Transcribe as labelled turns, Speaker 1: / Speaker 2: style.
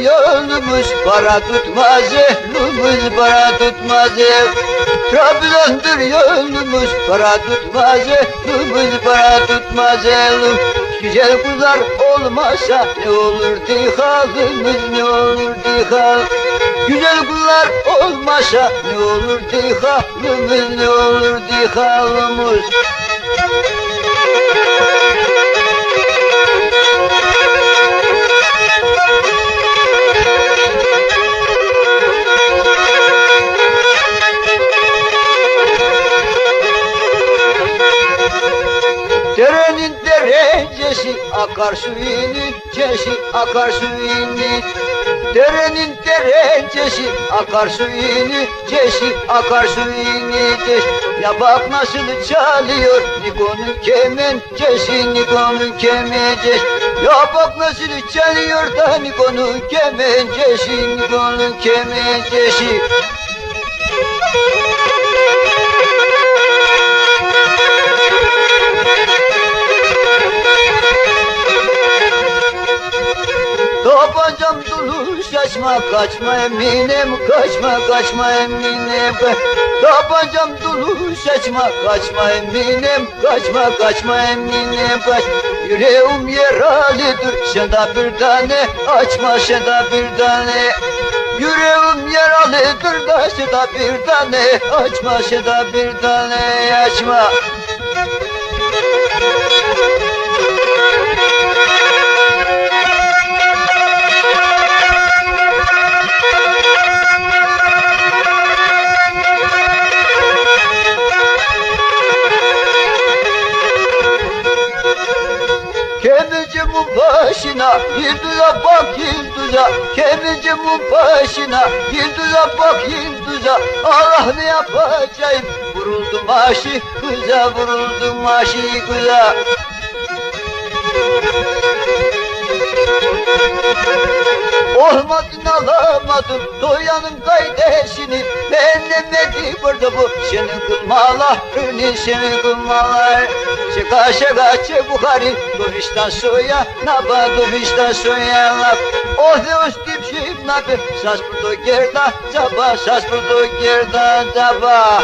Speaker 1: yolumuz, para tutmaz ehlimiz, para tutmaz el. Trabzon'dur yolumuz, para tutmaz ehlimiz, para tutmaz el. Güzel kızlar olmasa ne olurdu halimiz, ne olurdu hal. Güzel kızlar olmasa ne olurdu halimiz, ne olurdu halimiz. Derenin derecesi, akar suyunun çeşi, akar suyunun. Derenin derecesi, akar suyunun çeşi, akar suyunun çeşi. Ya bak nasıl çalıyor Niko'nun kemençesi, Niko'nun kemençesi. Ya bak nasıl çalıyor da Niko'nun kemençesi, Niko'nun kemençesi. Tabancam dolu şaşma kaçma eminim, kaçma kaçma eminim. Tabancam dolu şaşma kaçma eminim, kaçma kaçma eminim. Kaç. Yüreğim yaralıdır, sen de bir tane açma, sen de bir tane. Yüreğim yaralıdır da sen de bir tane açma, sen de bir tane açma. Kemicimin başına yıldıza bak yıldıza, kemicimin başına yıldıza bak yıldıza. Allah ne yapacağım, vuruldum aşık kıza, vuruldum aşık kıza. Olmadın alamadım doyanın kaydesini. Beğenemedi burada bu senin kılmalarını, senin kılmalar. Şaka şaka çebukari dövüşten soya naba, dövüşten soya nab. Oh ne üstüm şeyim nabi, sas burada gerda zaba, sas burada gerda zaba.